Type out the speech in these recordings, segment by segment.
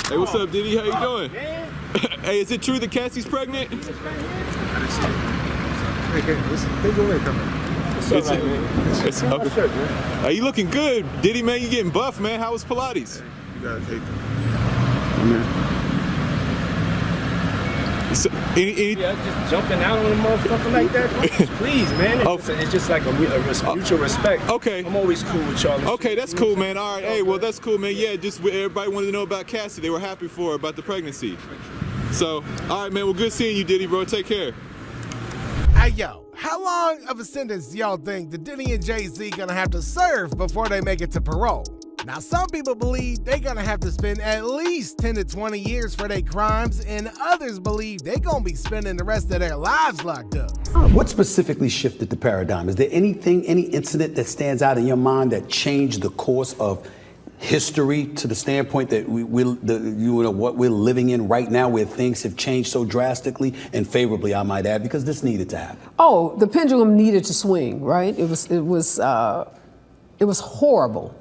Hey, what's up, Diddy? How you doing? Hey, is it true that Cassie's pregnant? Hey, listen, they go ahead, come in. What's up, man? Are you looking good? Diddy, man, you getting buff, man. How was Pilates? You gotta take them. So, Yeah, just jumping out on a motherfucker like that. Please, man. It's just like a mutual respect. Okay. I'm always cool with y'all. Okay, that's cool, man. All right. Hey, well, that's cool, man. Yeah, just everybody wanted to know about Cassie. They were happy for her about the pregnancy. So, all right, man. Well, good seeing you, Diddy, bro. Take care. Hey, yo, how long of a sentence do y'all think the Diddy and Jay-Z gonna have to serve before they make it to parole? Now, some people believe they're gonna have to spend at least 10 to 20 years for their crimes, and others believe they're gonna be spending the rest of their lives locked up. What specifically shifted the paradigm? Is there anything, any incident that stands out in your mind that changed the course of history to the standpoint that what we're living in right now, where things have changed so drastically and favorably, I might add, because this needed to happen? Oh, the pendulum needed to swing, right? It was horrible.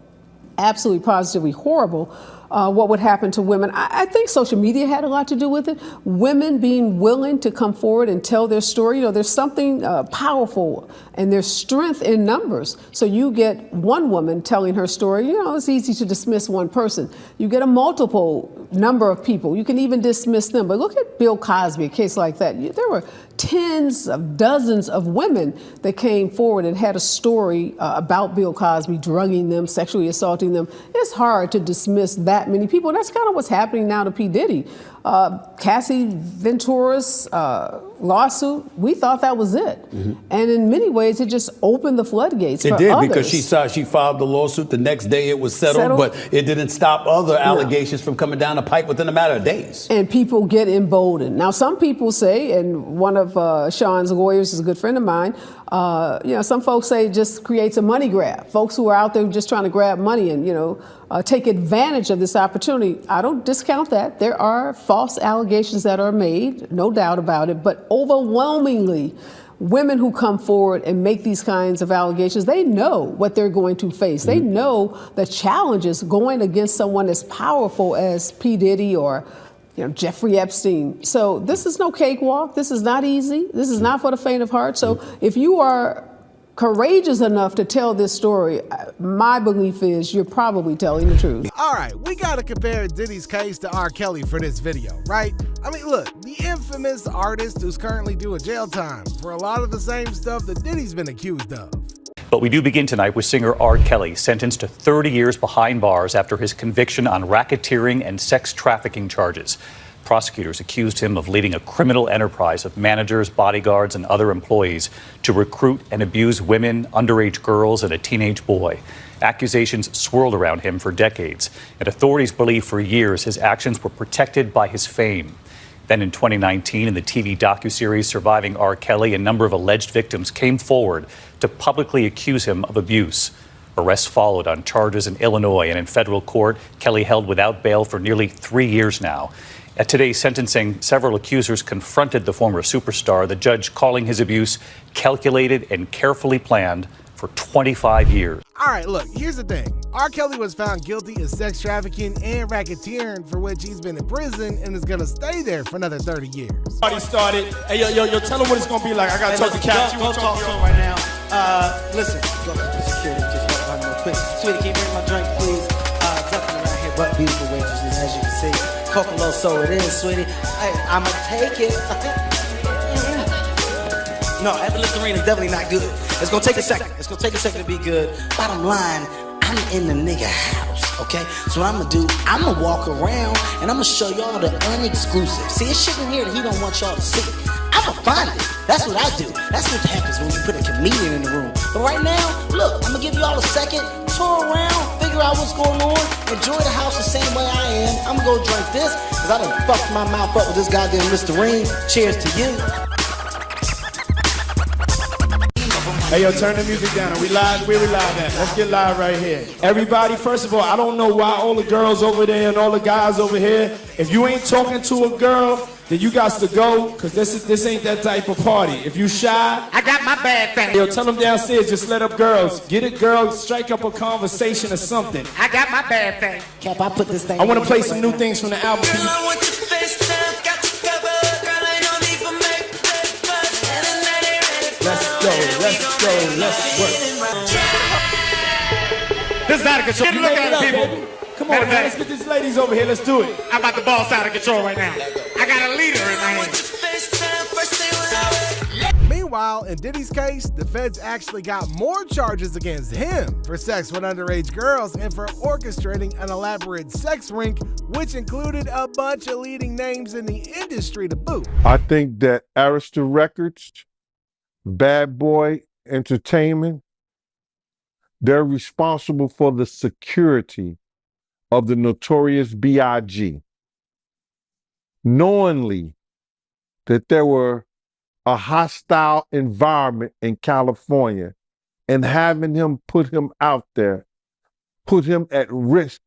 Absolutely positively horrible what would happen to women. I think social media had a lot to do with it. Women being willing to come forward and tell their story. You know, there's something powerful and there's strength in numbers. So you get one woman telling her story, you know, it's easy to dismiss one person. You get a multiple number of people, you can even dismiss them. But look at Bill Cosby, a case like that. There were tens of dozens of women that came forward and had a story about Bill Cosby, drugging them, sexually assaulting them. It's hard to dismiss that many people. And that's kind of what's happening now to P Diddy. Cassie Ventura's lawsuit, we thought that was it. Mm-hmm. And in many ways, it just opened the floodgates for others. It did, because she filed the lawsuit. The next day it was settled, but it didn't stop other allegations from coming down the pipe within a matter of days. And people get emboldened. Now, some people say, and one of Sean's lawyers is a good friend of mine, some folks say it just creates a money grab. Folks who are out there just trying to grab money and, take advantage of this opportunity. I don't discount that. There are false allegations that are made, no doubt about it, but overwhelmingly, women who come forward and make these kinds of allegations, they know what they're going to face. Mm-hmm. They know the challenges going against someone as powerful as P. Diddy or Jeffrey Epstein. So this is no cakewalk. This is not easy. This is not for the faint of heart. So if you are courageous enough to tell this story, my belief is you're probably telling the truth. All right, we gotta compare Diddy's case to R. Kelly for this video, right? I mean, look, the infamous artist who's currently doing jail time for a lot of the same stuff that Diddy's been accused of. But we do begin tonight with singer R. Kelly, sentenced to 30 years behind bars after his conviction on racketeering and sex trafficking charges. Prosecutors accused him of leading a criminal enterprise of managers, bodyguards, and other employees to recruit and abuse women, underage girls, and a teenage boy. Accusations swirled around him for decades, and authorities believe for years his actions were protected by his fame. Then in 2019, in the TV docuseries Surviving R. Kelly, a number of alleged victims came forward to publicly accuse him of abuse. Arrests followed on charges in Illinois, and in federal court, Kelly held without bail for nearly 3 years now. At today's sentencing, several accusers confronted the former superstar, the judge calling his abuse calculated and carefully planned for 25 years. All right, look, here's the thing. R. Kelly was found guilty of sex trafficking and racketeering, for which he's been in prison and is gonna stay there for another 30 years. Party started. Hey, yo, tell him what it's gonna be like. I gotta talk to Cat. You wanna talk to him right now? Listen, go to security, just real quick. Sweetie, can you bring my drink, please? Nothing around here but beautiful waitresses, as you can see. Coca-Cola, so it is, sweetie. Hey, I'ma take it. No, after Listerine is definitely not good. It's gonna take a second. It's gonna take a second to be good. Bottom line, I'm in the nigga house, okay? So what I'm gonna do, I'm gonna walk around and I'm gonna show y'all the unexclusive. See, it's shit in here that he don't want y'all to see. I'm gonna find it. That's what I do. That's what happens when you put a comedian in the room. But right now, look, I'm gonna give y'all a second, tour around, figure out what's going on, enjoy the house the same way I am. I'm gonna go drink this, cause I done fucked my mouth up with this goddamn Listerine. Cheers to you. Hey, yo, turn the music down. We live? Where we live at? Let's get live right here. Everybody, first of all, I don't know why all the girls over there and all the guys over here, if you ain't talking to a girl, then you got to go, because this ain't that type of party. If you shy, I got my bad thing. yo, tell them downstairs, just let up girls. Get it, girls, strike up a conversation or something. I got my bad thing. Cap, I put this thing. I want to play some new things from the album. Girl, I want your face down, got you covered. Girl, ain't no need for make breakfast. And the night ain't ready for Let's go, let's work. This is out of control. Look at it, people. Come on, man, let's get these ladies over here, let's do it. I'm about to boss out of control right now. I got a leader in my hand. Meanwhile, in Diddy's case, the feds actually got more charges against him for sex with underage girls and for orchestrating an elaborate sex ring, which included a bunch of leading names in the industry to boot. I think that Arista Records, Bad Boy Entertainment, they're responsible for the security of the notorious B.I.G. Knowingly that there were a hostile environment in California and having him put him out there, put him at risk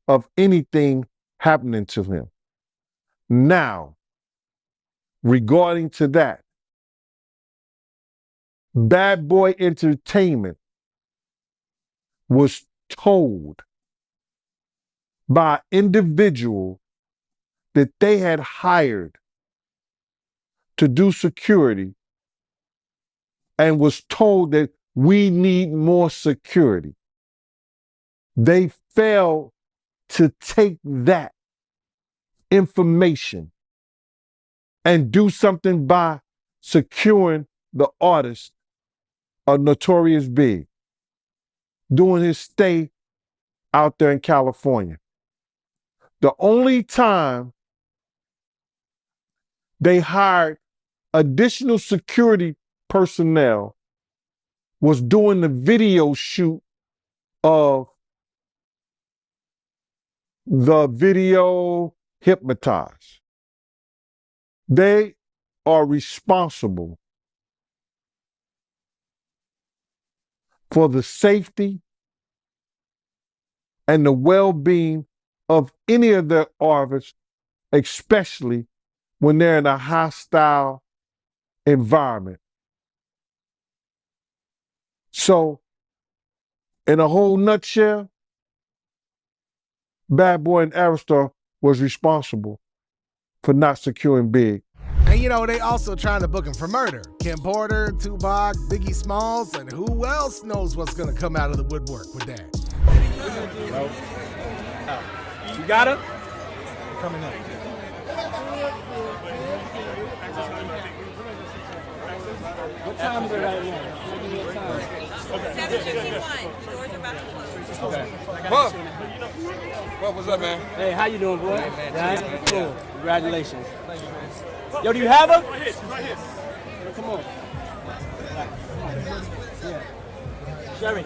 of anything happening to him. Now, regarding to that, Bad Boy Entertainment was told by an individual that they had hired to do security and was told that we need more security. They failed to take that information and do something by securing the artist, a Notorious Big, during his stay out there in California. The only time they hired additional security personnel was during the video shoot of the video Hypnotize. They are responsible for the safety and the well-being of any of their artists, especially when they're in a hostile environment. So, in a whole nutshell, Bad Boy and Arista was responsible for not securing Big. And you know, they also trying to book him for murder. Kim Porter, Tupac, Biggie Smalls, and who else knows what's gonna come out of the woodwork with that. You got her? Coming up. What time is it right now? 7:51. The doors are about to close. Okay. What was up, man? Hey, how you doing, boy? Right? Cool. Congratulations. Yo, do you have her? Right here. Come on. Yeah. Sherry.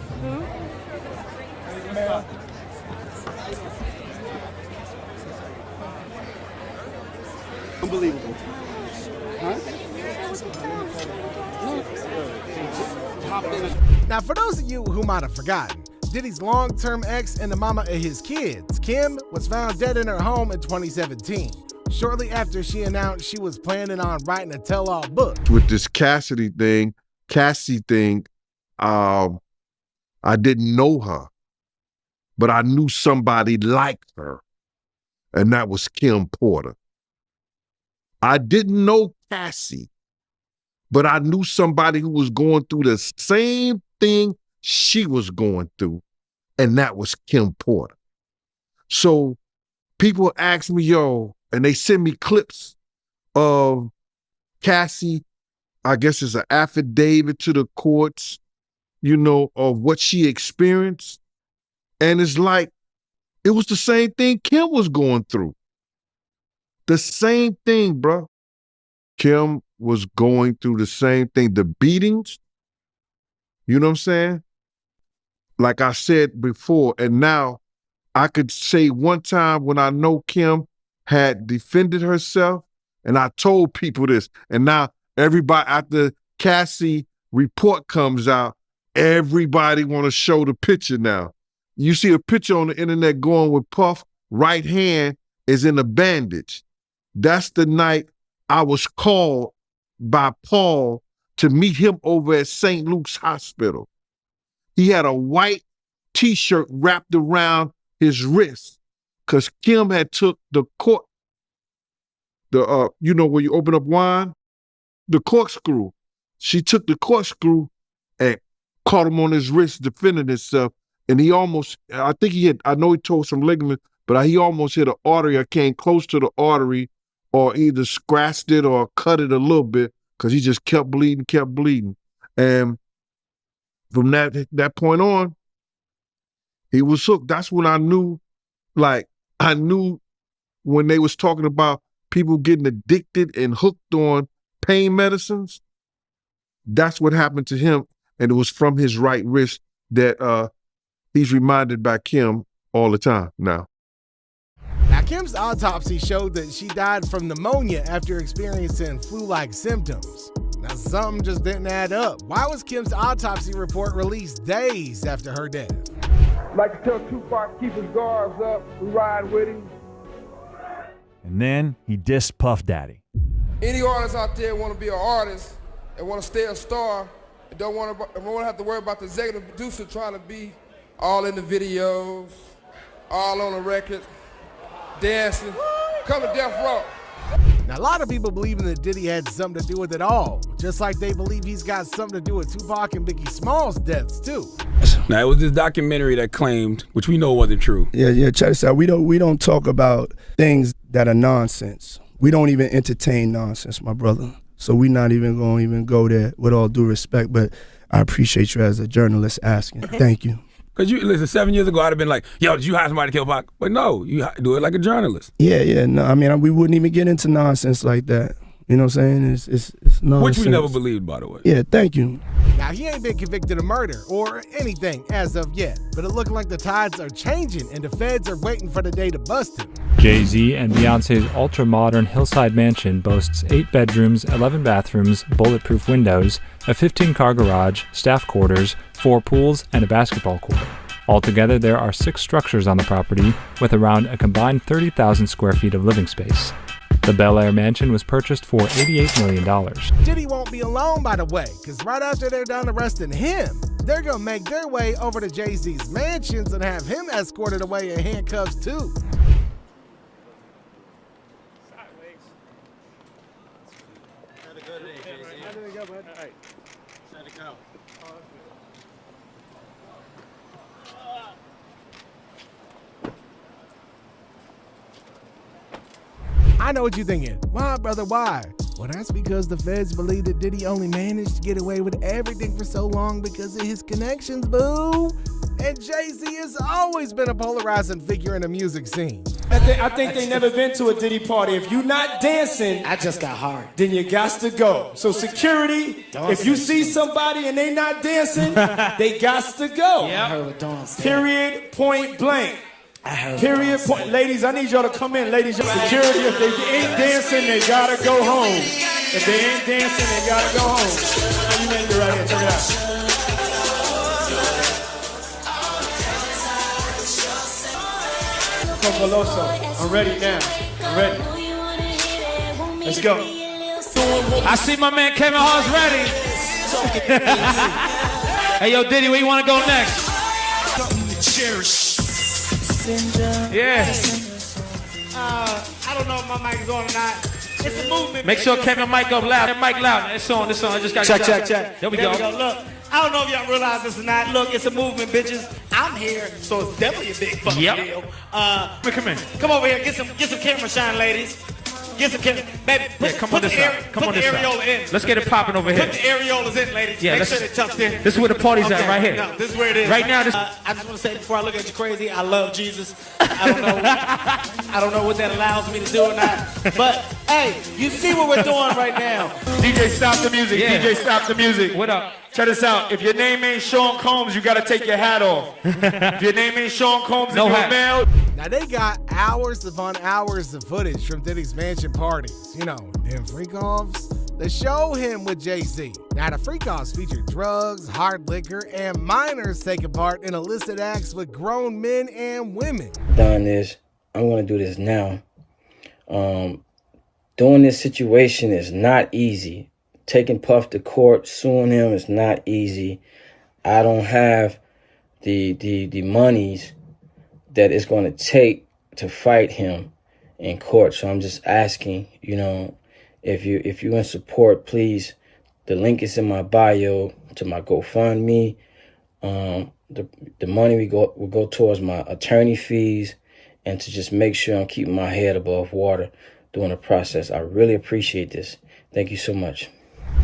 Unbelievable. Now, for those of you who might have forgotten, Diddy's long-term ex and the mama of his kids, Kim, was found dead in her home in 2017, shortly after she announced she was planning on writing a tell-all book. With this Cassie thing, I didn't know her, but I knew somebody like her, and that was Kim Porter. I didn't know Cassie, but I knew somebody who was going through the same thing she was going through, and that was Kim Porter. So people ask me, yo, and they send me clips of Cassie, I guess it's an affidavit to the courts, you know, of what she experienced. And it's like, it was the same thing Kim was going through. The same thing, bro. Kim was going through the same thing. The beatings, you know what I'm saying? Like I said before, and now I could say one time when I know Kim had defended herself, and I told people this, and now everybody, after Cassie report comes out, everybody want to show the picture now. You see a picture on the internet going with Puff, right hand is in a bandage. That's the night I was called by Paul to meet him over at St. Luke's Hospital. He had a white t-shirt wrapped around his wrist because Kim had took the cork, you know, when you open up wine, the corkscrew. She took the corkscrew and caught him on his wrist defending himself. And he almost, I think he had, I know he tore some ligament, but he almost hit an artery or came close to the artery or either scratched it or cut it a little bit because he just kept bleeding. And from that point on, he was hooked. That's when I knew, when they was talking about people getting addicted and hooked on pain medicines, that's what happened to him. And it was from his right wrist that he's reminded by Kim all the time now. Now, Kim's autopsy showed that she died from pneumonia after experiencing flu-like symptoms. Now, something just didn't add up. Why was Kim's autopsy report released days after her death? Like to tell Tupac, keep his guards up, we ride with him. And then he dissed Puff Daddy. Any artists out there want to be an artist and want to stay a star and don't want to have to worry about the executive producer trying to be all in the videos, all on the record, dancing, come to Death Row. Now, a lot of people believing that Diddy had something to do with it all, just like they believe he's got something to do with Tupac and Biggie Small's deaths too. Now, it was this documentary that claimed, which we know wasn't true. Yeah, check this out. We don't talk about things that are nonsense. We don't even entertain nonsense, my brother. So we're not even going to go there, with all due respect, but I appreciate you as a journalist asking. Thank you. Because listen, 7 years ago, I'd have been like, yo, did you hire somebody to kill Pac? But no, you do it like a journalist. Yeah, no, I mean, we wouldn't even get into nonsense like that. You know what I'm saying? It's nonsense. Which we never believed, by the way. Yeah, thank you. Now, he ain't been convicted of murder or anything as of yet, but it looking like the tides are changing and the feds are waiting for the day to bust him. Jay-Z and Beyonce's ultra-modern hillside mansion boasts 8 bedrooms, 11 bathrooms, bulletproof windows, a 15-car garage, staff quarters, 4 pools, and a basketball court. Altogether, there are 6 structures on the property, with around a combined 30,000 square feet of living space. The Bel Air mansion was purchased for $88 million. Diddy won't be alone, by the way, because right after they're done arresting him, they're going to make their way over to Jay-Z's mansions and have him escorted away in handcuffs, too. I know what you're thinking. Why, brother, why? Well, that's because the feds believe that Diddy only managed to get away with everything for so long because of his connections, boo. And Jay-Z has always been a polarizing figure in the music scene. I think they never been to a Diddy party. If you not dancing, I just got hard. then you got to go. So security, if you see somebody and they not dancing, they got to go. I heard what Dawn said. Period, point blank. I heard Period, point. Ladies, I need y'all to come in. Ladies, security, if they ain't dancing, they gotta go home. If they ain't dancing, they gotta go home. Now you make it right here, check it out. Coloso, I'm ready now. I'm ready. Let's go. I see my man Kevin Hart's ready. Hey, yo, Diddy, where you want to go next? Something to cherish. Yeah. I don't know if my mic is on or not. It's a movement. Make sure Kevin mic up loud. That mic loud. It's on. I just got check. There we go. Look, I don't know if y'all realize this or not. Look, it's a movement, bitches. I'm here, so it's definitely a big fucking deal. Come in. Come over here, get some camera shine, ladies. Get some camera, baby. Put the areola in. Let's get it popping over here. Put the areolas in, ladies. Yeah, Make sure they're tucked in. This is where the party's at, right here. No, this is where it is. Right now, this. I just want to say before I look at you crazy, I love Jesus. I don't know what that allows me to do or not. But hey, you see what we're doing right now. DJ, stop the music. Yeah. DJ, stop the music. What up? Check this out. If your name ain't Sean Combs, you gotta take your hat off. If your name ain't Sean Combs No and you're hat. male, Now they got hours upon hours of footage from Diddy's mansion parties. You know, them freak-offs. They show him with Jay-Z. Now the freak-offs feature drugs, hard liquor, and minors taking part in illicit acts with grown men and women. Done this. I'm gonna do this now. Doing this situation is not easy. Taking Puff to court, suing him is not easy. I don't have the monies that it's going to take to fight him in court. So I'm just asking, you know, if you in support, please. The link is in my bio to my GoFundMe. The money will go towards my attorney fees and to just make sure I'm keeping my head above water during the process. I really appreciate this. Thank you so much.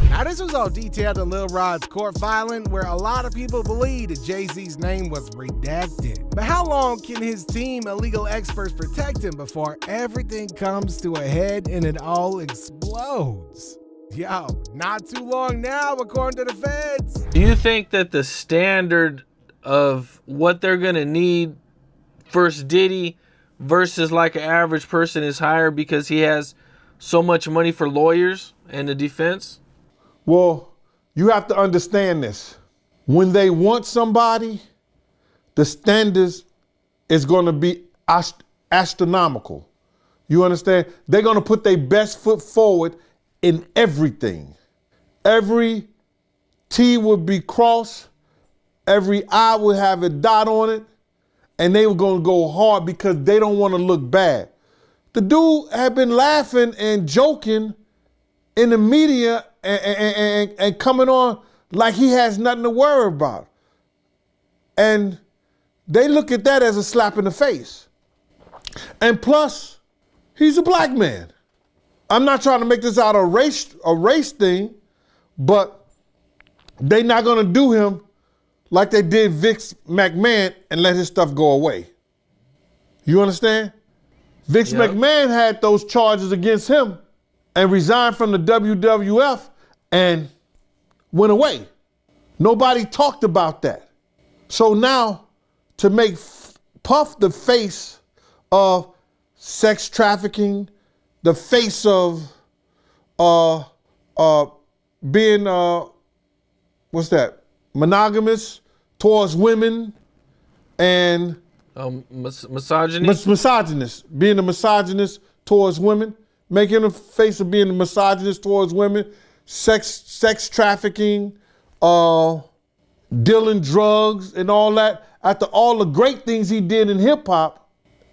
Now this was all detailed in Lil Rod's court filing, where a lot of people believe that Jay-Z's name was redacted. But how long can his team of legal experts protect him before everything comes to a head and it all explodes? Yo, not too long now, according to the feds. Do you think that the standard of what they're gonna need first Diddy versus like an average person is higher because he has so much money for lawyers and the defense? Well, you have to understand this. When they want somebody, the standards is going to be astronomical. You understand? They're going to put their best foot forward in everything. Every T would be crossed, every I would have a dot on it, and they were going to go hard because they don't want to look bad. The dude had been laughing and joking in the media and coming on like he has nothing to worry about. And they look at that as a slap in the face. And plus, he's a black man. I'm not trying to make this out a race thing, but they're not gonna do him like they did Vince McMahon and let his stuff go away. You understand? Vince McMahon had those charges against him and resigned from the WWF and went away. Nobody talked about that. So now, to make Puff the face of sex trafficking, the face of being, monogamous towards women and misogynist, being a misogynist towards women, making a face of being a misogynist towards women, sex trafficking, dealing drugs and all that. After all the great things he did in hip hop,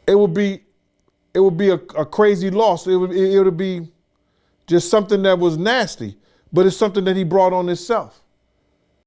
it would be a crazy loss. It would be just something that was nasty, but it's something that he brought on himself.